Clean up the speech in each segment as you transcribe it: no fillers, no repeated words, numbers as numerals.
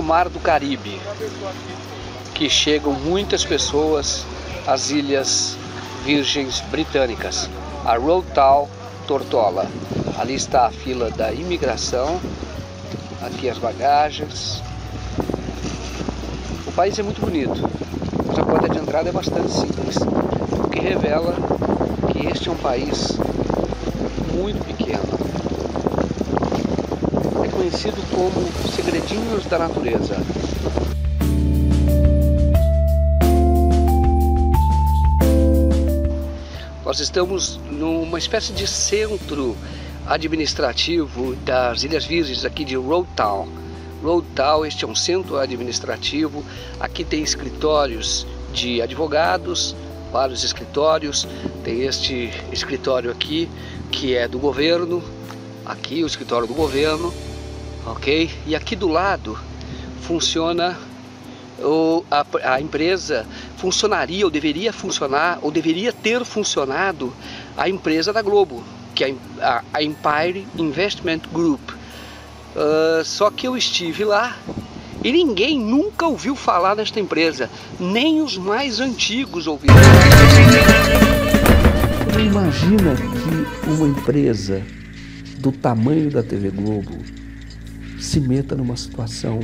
Mar do Caribe, que chegam muitas pessoas às Ilhas Virgens Britânicas, a Road Tal Tortola. Ali está a fila da imigração, aqui as bagagens. O país é muito bonito, mas a porta de entrada é bastante simples, o que revela que este é um país muito pequeno. É conhecido como Segredinhos da Natureza. Nós estamos numa espécie de centro administrativo das Ilhas Virgens, aqui de Road Tal. Road Tal, este é um centro administrativo. Aqui tem escritórios de advogados, vários escritórios. Tem este escritório aqui, que é do governo. Aqui o escritório do governo, ok? E aqui do lado funciona a empresa, funcionaria ou deveria funcionar, ou deveria ter funcionado a empresa da Globo, que é a Empire Investment Group. Só que eu estive lá e ninguém nunca ouviu falar nesta empresa, nem os mais antigos ouviram. Imagina que uma empresa do tamanho da TV Globo se meta numa situação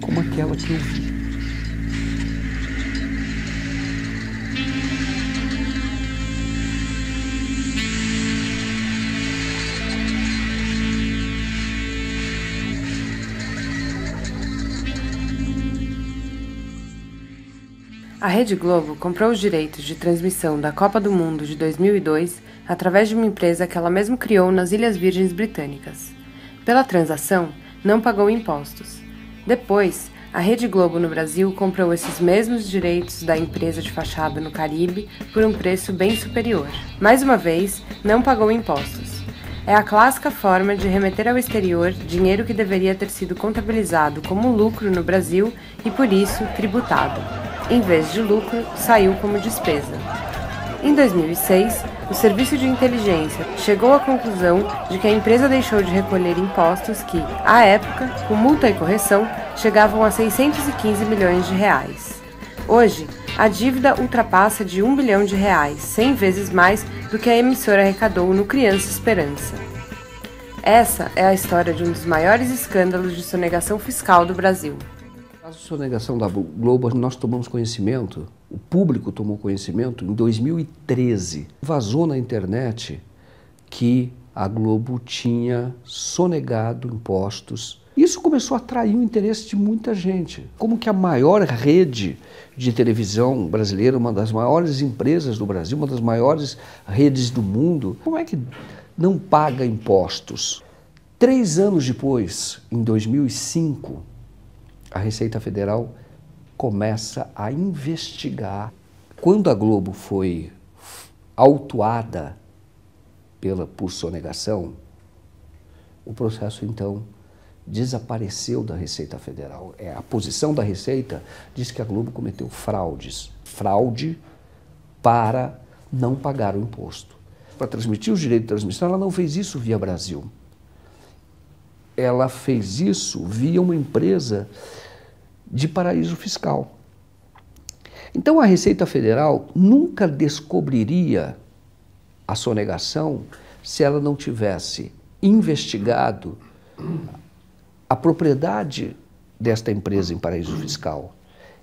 como aquela que eu vi. A Rede Globo comprou os direitos de transmissão da Copa do Mundo de 2002 através de uma empresa que ela mesma criou nas Ilhas Virgens Britânicas. Pela transação, não pagou impostos. Depois, a Rede Globo no Brasil comprou esses mesmos direitos da empresa de fachada no Caribe por um preço bem superior. Mais uma vez, não pagou impostos. É a clássica forma de remeter ao exterior dinheiro que deveria ter sido contabilizado como lucro no Brasil e, por isso, tributado. Em vez de lucro, saiu como despesa. Em 2006, o Serviço de Inteligência chegou à conclusão de que a empresa deixou de recolher impostos que, à época, com multa e correção, chegavam a 615 milhões de reais. Hoje, a dívida ultrapassa de R$1 bilhão, 100 vezes mais do que a emissora arrecadou no Criança Esperança. Essa é a história de um dos maiores escândalos de sonegação fiscal do Brasil. A sonegação da Globo, nós tomamos conhecimento, o público tomou conhecimento em 2013. Vazou na internet que a Globo tinha sonegado impostos. Isso começou a atrair o interesse de muita gente. Como que a maior rede de televisão brasileira, uma das maiores empresas do Brasil, uma das maiores redes do mundo, como é que não paga impostos? 3 anos depois, em 2005, a Receita Federal começa a investigar. Quando a Globo foi autuada por sonegação, o processo então desapareceu da Receita Federal. A posição da Receita diz que a Globo cometeu fraude para não pagar o imposto. Para transmitir os direitos de transmissão, ela não fez isso via Brasil. Ela fez isso via uma empresa de paraíso fiscal. Então a Receita Federal nunca descobriria a sonegação se ela não tivesse investigado a propriedade desta empresa em paraíso fiscal.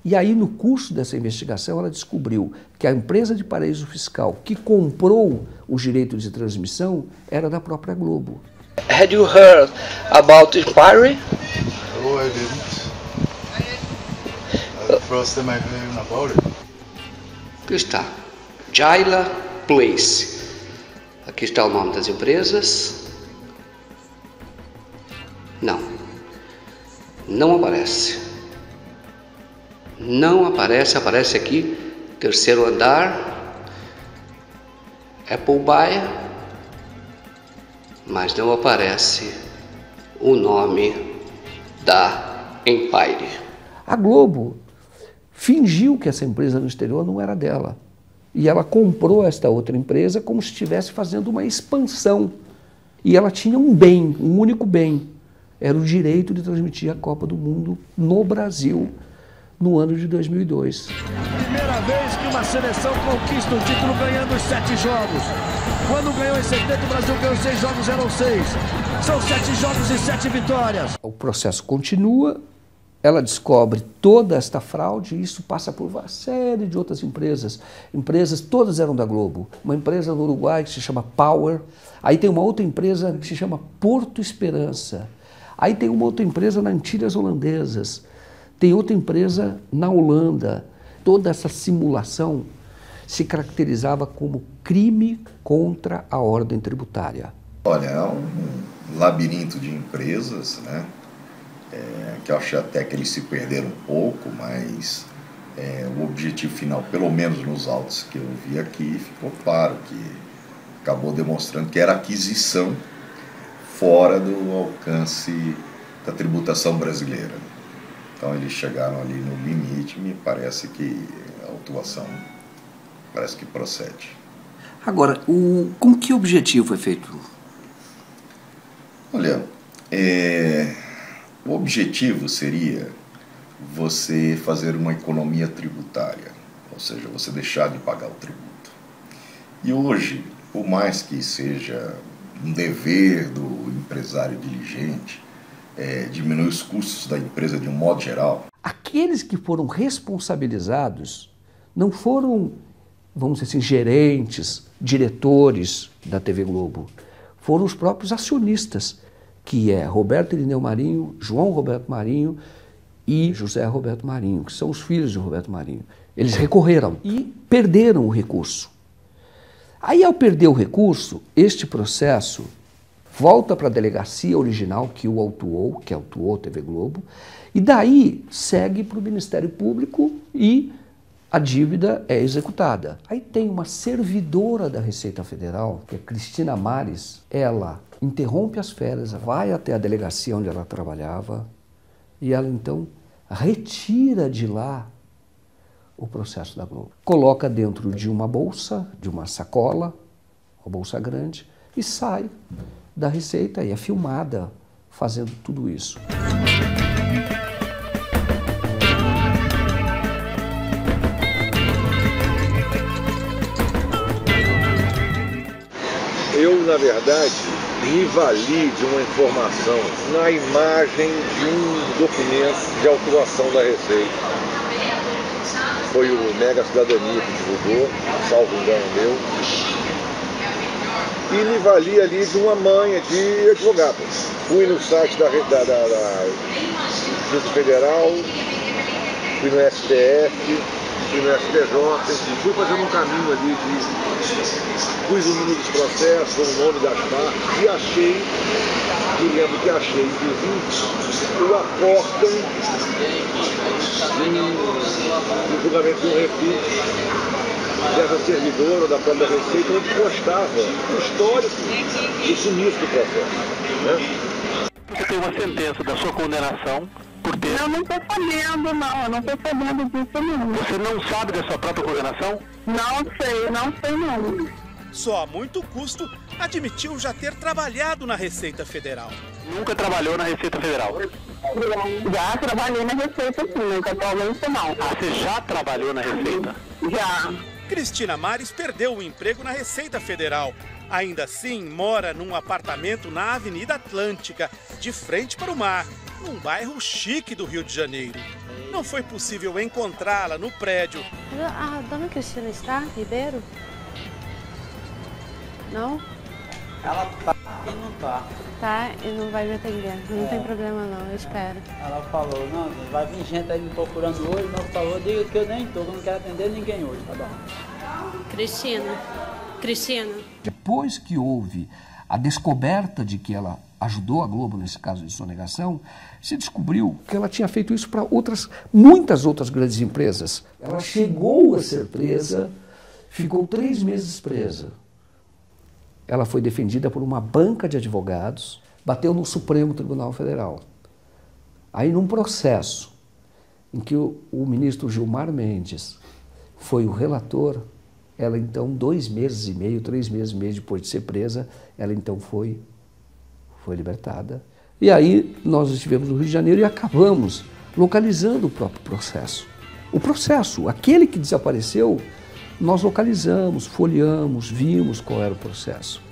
E aí, no curso dessa investigação, ela descobriu que a empresa de paraíso fiscal que comprou os direitos de transmissão era da própria Globo. Had you heard about Empire? No, I didn't. First time I heard about it. Aqui está, Jaila Place. Aqui está o nome das empresas. Não aparece. Não aparece, aparece aqui, terceiro andar, Appleby, mas não aparece o nome da Empire. A Globo fingiu que essa empresa no exterior não era dela. E ela comprou esta outra empresa como se estivesse fazendo uma expansão. E ela tinha um bem, um único bem. era o direito de transmitir a Copa do Mundo no Brasil no ano de 2002. Primeira vez que uma seleção conquista o título ganhando os 7 jogos. Quando ganhou em 70, o Brasil ganhou 6 jogos, eram 6. São 7 jogos e 7 vitórias. O processo continua, ela descobre toda esta fraude e isso passa por uma série de outras empresas. Empresas, todas eram da Globo. Uma empresa no Uruguai que se chama Power. Aí tem uma outra empresa que se chama Porto Esperança. Aí tem uma outra empresa nas Antilhas Holandesas. Tem outra empresa na Holanda. Toda essa simulação se caracterizava como crime contra a ordem tributária. Olha, é um labirinto de empresas, né? Que eu acho até que eles se perderam um pouco, mas o objetivo final, pelo menos nos autos que eu vi aqui, ficou claro que acabou demonstrando que era aquisição fora do alcance da tributação brasileira. Então eles chegaram ali no limite, me parece que a autuação parece que procede. Agora, com que objetivo foi feito? Olha, o objetivo seria você fazer uma economia tributária, ou seja, você deixar de pagar o tributo. E hoje, por mais que seja um dever do empresário diligente, diminuir os custos da empresa de um modo geral. Aqueles que foram responsabilizados não foram, vamos dizer assim, gerentes, diretores da TV Globo, foram os próprios acionistas, que é Roberto Irineu Marinho, João Roberto Marinho e José Roberto Marinho, que são os filhos de Roberto Marinho. Eles recorreram e perderam o recurso. Aí, ao perder o recurso, este processo volta para a delegacia original que o autuou, que autuou a TV Globo, e daí segue para o Ministério Público e a dívida é executada. Aí tem uma servidora da Receita Federal, que é Cristina Mares, ela interrompe as férias, vai até a delegacia onde ela trabalhava e ela então retira de lá o processo da Globo. Coloca dentro de uma bolsa, de uma sacola, uma bolsa grande, e sai da Receita e é filmada fazendo tudo isso. Eu, na verdade, me vali de uma informação na imagem de um documento de autuação da Receita. Foi o Mega Cidadania que divulgou, salvo engano meu. E me vali ali de uma manha de advogado. Fui no site da Justiça Federal, fui no STF, fui no STJ, enfim, fui fazendo um caminho ali pus o número dos processos, o nome das partes e achei, me lembro que achei, inclusive, o acórdão do julgamento de um recurso dessa servidora ou da própria Receita, onde constava o histórico do sumiço do processo. Né? Você tem uma sentença da sua condenação por ter... Eu não estou sabendo, não. Eu não estou sabendo disso, não. Você não sabe da sua própria condenação? Não sei, não. Só a muito custo admitiu já ter trabalhado na Receita Federal. Nunca trabalhou na Receita Federal? Já trabalhei na Receita, sim. Nunca atualmente, não. Ah, você já trabalhou na Receita? Já. Cristina Mares perdeu o emprego na Receita Federal. Ainda assim, mora num apartamento na Avenida Atlântica, de frente para o mar, num bairro chique do Rio de Janeiro. Não foi possível encontrá-la no prédio. A dona Cristina está, Ribeiro? Não? Ela tá e não tá. Tá e não vai me atender. Não tem problema não, eu espero. Ela falou, não, vai vir gente aí me procurando hoje, mas falou, diga que eu nem tô, que eu não quero atender ninguém hoje, tá bom? Cristina. Depois que houve a descoberta de que ela ajudou a Globo nesse caso de sonegação, se descobriu que ela tinha feito isso para muitas outras grandes empresas. Ela chegou a ser presa, ficou 3 meses presa. Ela foi defendida por uma banca de advogados, bateu no Supremo Tribunal Federal. Aí, num processo em que o ministro Gilmar Mendes foi o relator, ela então, 2 meses e meio, 3 meses e meio depois de ser presa, ela então foi libertada E aí nós estivemos no Rio de Janeiro e acabamos localizando o próprio processo. O processo, aquele que desapareceu, nós localizamos, folheamos, vimos qual era o processo.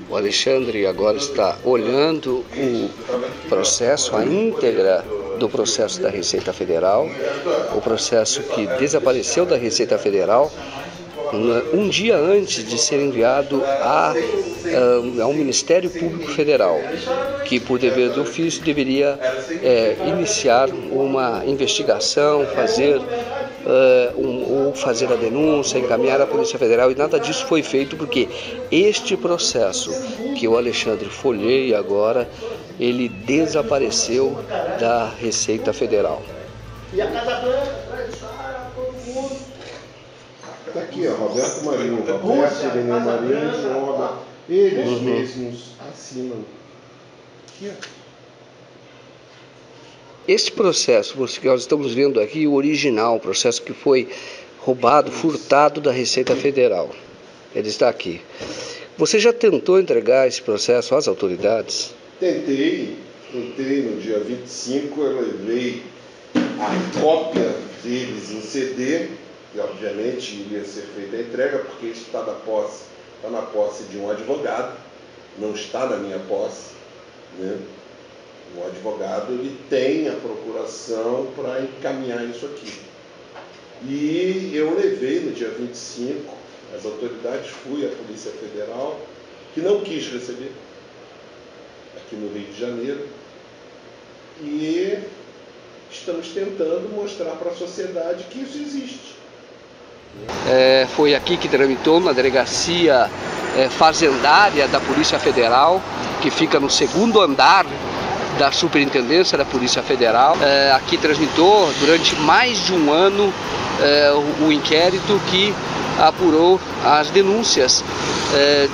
O Alexandre agora está olhando o processo, a íntegra do processo da Receita Federal, o processo que desapareceu da Receita Federal, um dia antes de ser enviado ao Ministério Público Federal, que por dever do ofício deveria iniciar uma investigação, fazer a denúncia, encaminhar à Polícia Federal, e nada disso foi feito porque este processo que o Alexandre folheia agora, ele desapareceu da Receita Federal. E a Casa Branca, todo mundo. Está aqui, ó, Roberto Marinho, Roberto, Irene Marinho, João Roberto. Eles mesmos assinam. Aqui, ó. Este processo que nós estamos vendo aqui, o original, o processo que foi roubado, furtado da Receita Federal. Ele está aqui. Você já tentou entregar esse processo às autoridades? Tentei no dia 25, eu levei a cópia deles em CD, e obviamente iria ser feita a entrega, porque isso está na posse de um advogado, não está na minha posse, né? O advogado, ele tem a procuração para encaminhar isso aqui. E eu levei no dia 25, as autoridades, fui à Polícia Federal, que não quis receber, aqui no Rio de Janeiro, e estamos tentando mostrar para a sociedade que isso existe. Foi aqui que tramitou na delegacia fazendária da Polícia Federal, que fica no segundo andar da Superintendência da Polícia Federal. Aqui tramitou durante mais de um ano o inquérito que apurou as denúncias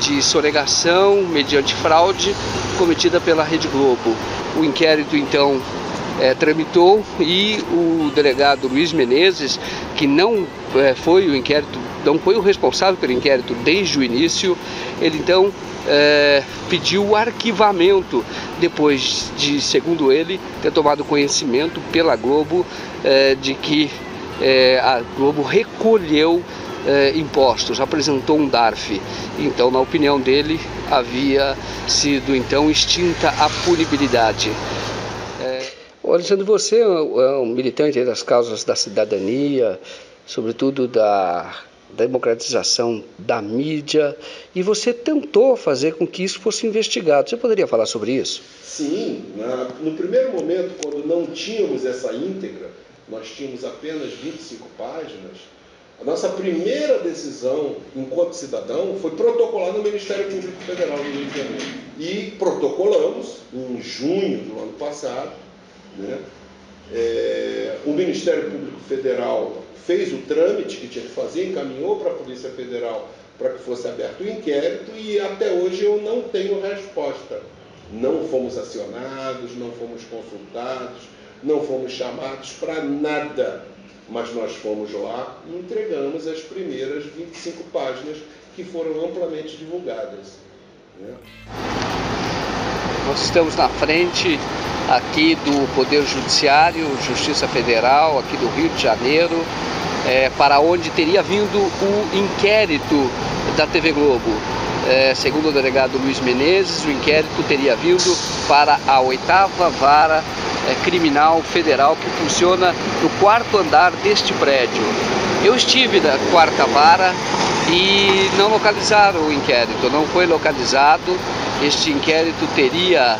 de sonegação mediante fraude cometida pela Rede Globo. O inquérito então tramitou e o delegado Luiz Menezes, que não foi o responsável pelo inquérito desde o início, ele então pediu o arquivamento depois de, segundo ele, ter tomado conhecimento pela Globo de que a Globo recolheu impostos, apresentou um DARF. Então, na opinião dele, havia sido então extinta a punibilidade. Alexandre, você é um militante das causas da cidadania, sobretudo da democratização da mídia, e você tentou fazer com que isso fosse investigado. Você poderia falar sobre isso? Sim, no primeiro momento, quando não tínhamos essa íntegra, nós tínhamos apenas 25 páginas, a nossa primeira decisão, enquanto cidadão, foi protocolar no Ministério Público Federal do Rio de Janeiro. E protocolamos em junho do ano passado, né? O Ministério Público Federal fez o trâmite que tinha que fazer, encaminhou para a Polícia Federal para que fosse aberto o inquérito, e até hoje eu não tenho resposta. Não fomos acionados, não fomos consultados, não fomos chamados para nada, mas nós fomos lá e entregamos as primeiras 25 páginas que foram amplamente divulgadas, né? Nós estamos na frente aqui do Poder Judiciário, Justiça Federal, aqui do Rio de Janeiro, para onde teria vindo o inquérito da TV Globo. Segundo o delegado Luiz Menezes, o inquérito teria vindo para a 8ª Vara Criminal Federal, que funciona no 4º andar deste prédio. Eu estive na 4ª Vara e não localizaram o inquérito, não foi localizado. Este inquérito teria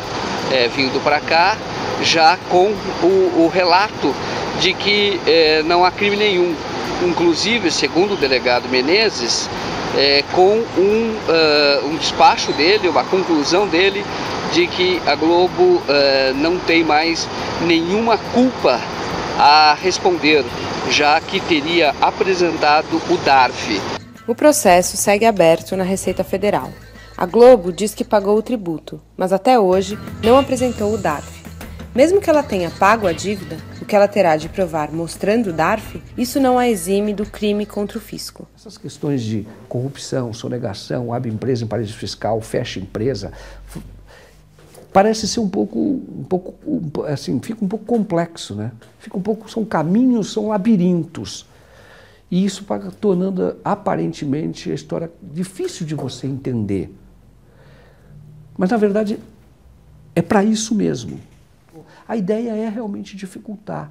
vindo para cá já com o relato de que não há crime nenhum. Inclusive, segundo o delegado Menezes, com um despacho dele, uma conclusão dele, de que a Globo não tem mais nenhuma culpa a responder, já que teria apresentado o DARF. O processo segue aberto na Receita Federal. A Globo diz que pagou o tributo, mas até hoje não apresentou o DARF. Mesmo que ela tenha pago a dívida, o que ela terá de provar mostrando o DARF, isso não a exime do crime contra o fisco. Essas questões de corrupção, sonegação, abre empresa em paraíso fiscal, fecha empresa, parece ser um pouco assim, fica um pouco complexo, né? São caminhos, são labirintos. E isso vai tornando aparentemente a história difícil de você entender. Mas na verdade é para isso mesmo. A ideia é realmente dificultar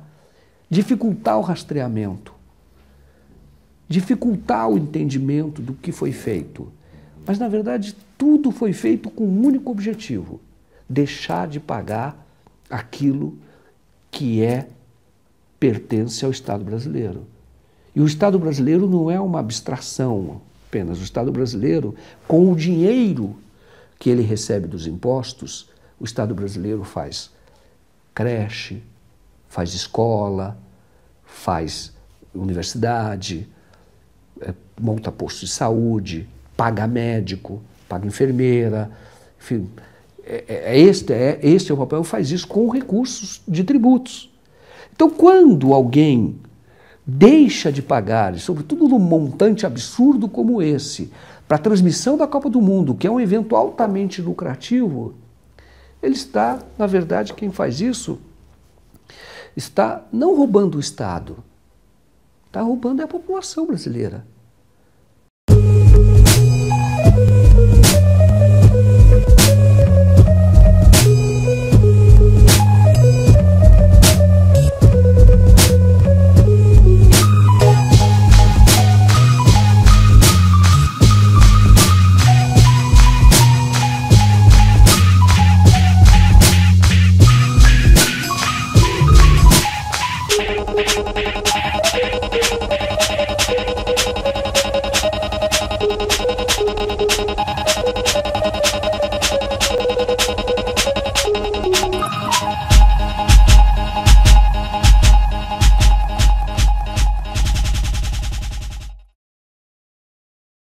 o rastreamento, dificultar o entendimento do que foi feito. Mas na verdade tudo foi feito com um único objetivo: deixar de pagar aquilo que pertence ao Estado brasileiro. E o Estado brasileiro não é uma abstração apenas. O Estado brasileiro, com o dinheiro que ele recebe dos impostos, o Estado brasileiro faz creche, faz escola, faz universidade, monta posto de saúde, paga médico, paga enfermeira, enfim. Este é o papel, faz isso com recursos de tributos. Então, quando alguém deixa de pagar, e sobretudo num montante absurdo como esse, para a transmissão da Copa do Mundo, que é um evento altamente lucrativo, ele está, na verdade, quem faz isso, está não roubando o Estado, está roubando a população brasileira.